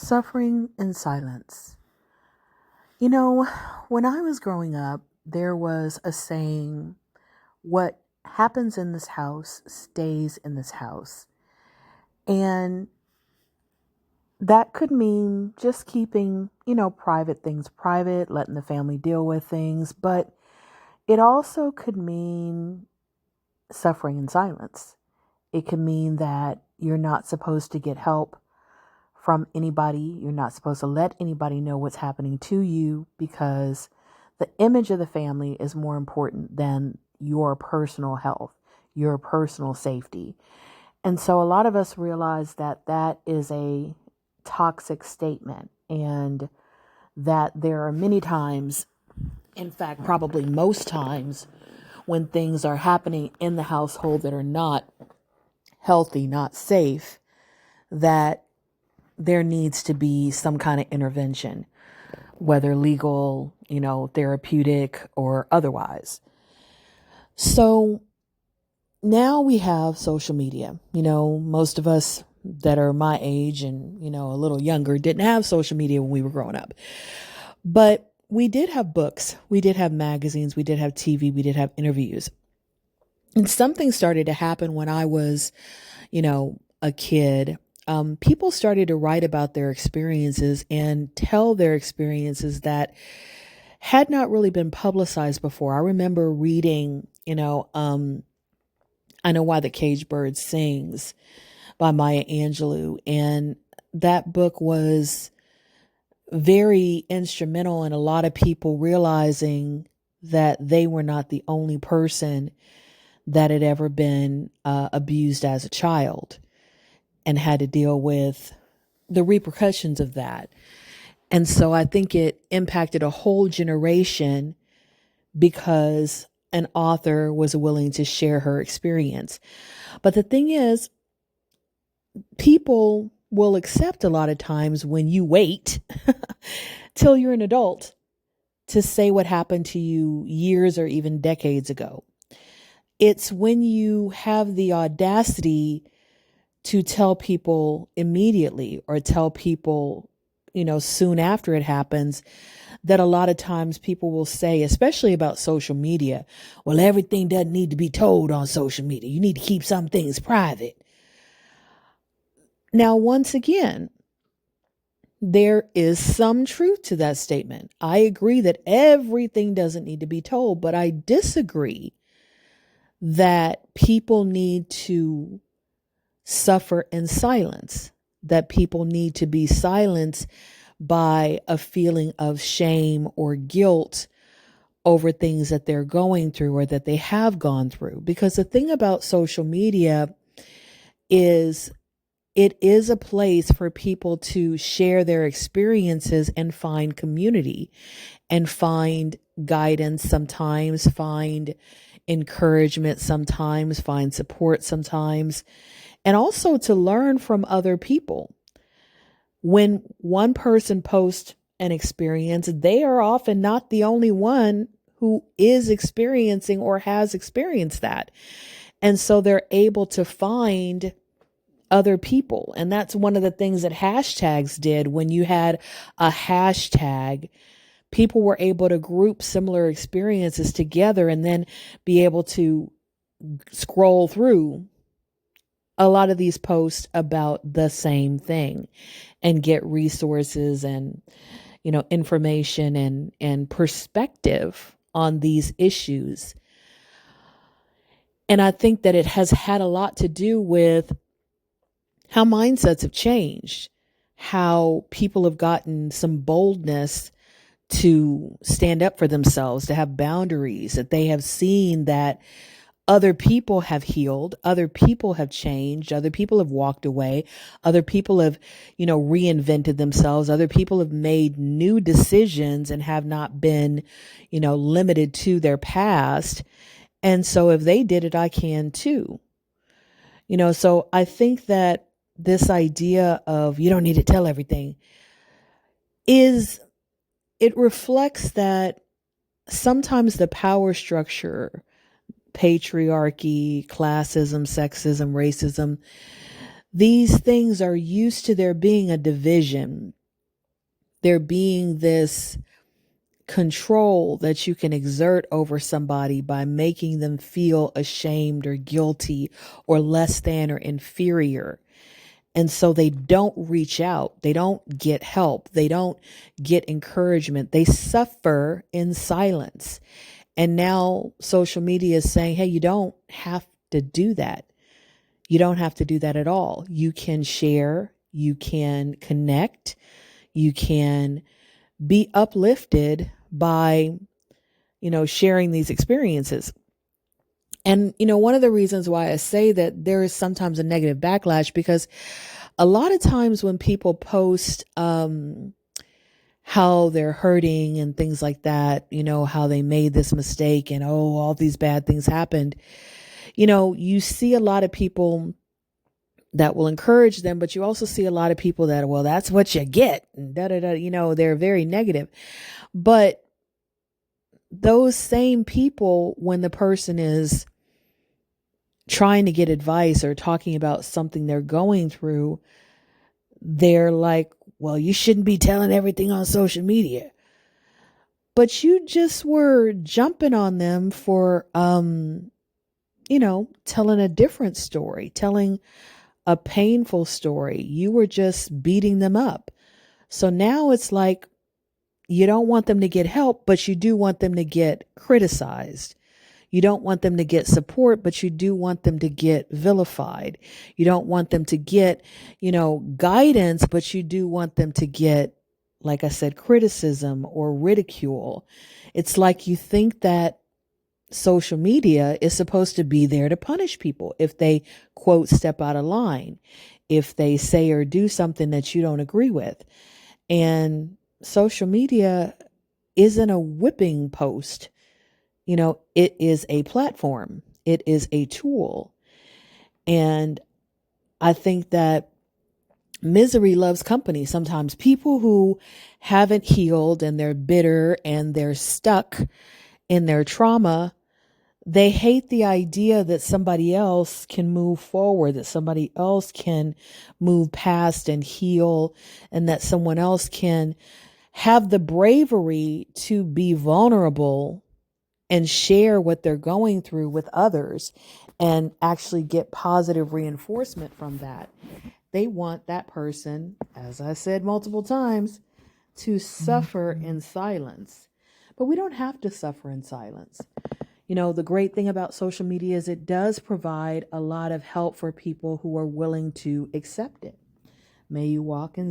Suffering in silence. You know, when I was growing up, there was a saying, what happens in this house stays in this house. And that could mean just keeping, private things private, letting the family deal with things. But it also could mean suffering in silence. It could mean that you're not supposed to get help from anybody. You're not supposed to let anybody know what's happening to you because the image of the family is more important than your personal health, your personal safety. And so a lot of us realize that that is a toxic statement and that there are many times, in fact, probably most times, when things are happening in the household that are not healthy, not safe, that there needs to be some kind of intervention, whether legal, therapeutic or otherwise. So now we have social media. Most of us that are my age and, a little younger didn't have social media when we were growing up. But we did have books, we did have magazines, we did have TV, we did have interviews. And something started to happen when I was, a kid. People started to write about their experiences and tell their experiences that had not really been publicized before. I remember reading, I Know Why the Caged Bird Sings by Maya Angelou. And that book was very instrumental in a lot of people realizing that they were not the only person that had ever been abused as a child and had to deal with the repercussions of that. And so I think it impacted a whole generation because an author was willing to share her experience. But the thing is, people will accept a lot of times when you wait till you're an adult to say what happened to you years or even decades ago. It's when you have the audacity to tell people immediately or tell people, soon after it happens, that a lot of times people will say, especially about social media, well, everything doesn't need to be told on social media. You need to keep some things private. Now, once again, there is some truth to that statement. I agree that everything doesn't need to be told, but I disagree that people need to suffer in silence, that people need to be silenced by a feeling of shame or guilt over things that they're going through or that they have gone through. Because the thing about social media is it is a place for people to share their experiences and find community and find guidance sometimes, find encouragement sometimes, find support sometimes, and also to learn from other people. When one person posts an experience, they are often not the only one who is experiencing or has experienced that. And so they're able to find other people. And that's one of the things that hashtags did. When you had a hashtag, people were able to group similar experiences together and then be able to scroll through a lot of these posts about the same thing and get resources and, information and perspective on these issues. And I think that it has had a lot to do with how mindsets have changed, how people have gotten some boldness to stand up for themselves, to have boundaries, that they have seen that other people have healed, other people have changed, other people have walked away, other people have, reinvented themselves, other people have made new decisions and have not been, limited to their past. And so if they did it, I can too. So I think that this idea of you don't need to tell everything it reflects that sometimes the power structure, patriarchy, classism, sexism, racism, These things are used to there being a division, there being this control that you can exert over somebody by making them feel ashamed or guilty or less than or inferior. And so they don't reach out. They don't get help. They don't get encouragement. They suffer in silence. And now social media is saying, hey, you don't have to do that. You don't have to do that at all. You can share, you can connect, you can be uplifted by, sharing these experiences. And, one of the reasons why I say that there is sometimes a negative backlash, because a lot of times when people post how they're hurting and things like that, how they made this mistake and, all these bad things happened, you see a lot of people that will encourage them, but you also see a lot of people that, well, that's what you get. And they're very negative. But those same people, when the person is trying to get advice or talking about something they're going through, they're like, well, you shouldn't be telling everything on social media. But you just were jumping on them for, telling a different story, telling a painful story. You were just beating them up. So now it's like you don't want them to get help, but you do want them to get criticized. You don't want them to get support, but you do want them to get vilified. You don't want them to get, guidance, but you do want them to get, like I said, criticism or ridicule. It's like you think that social media is supposed to be there to punish people if they, quote, step out of line, if they say or do something that you don't agree with. And social media isn't a whipping post. It is a platform. It is a tool. And I think that misery loves company. Sometimes people who haven't healed and they're bitter and they're stuck in their trauma, they hate the idea that somebody else can move forward, that somebody else can move past and heal, and that someone else can have the bravery to be vulnerable and share what they're going through with others and actually get positive reinforcement from that. They want that person, as I said multiple times, to suffer in silence. But we don't have to suffer in silence. The great thing about social media is it does provide a lot of help for people who are willing to accept it. May you walk in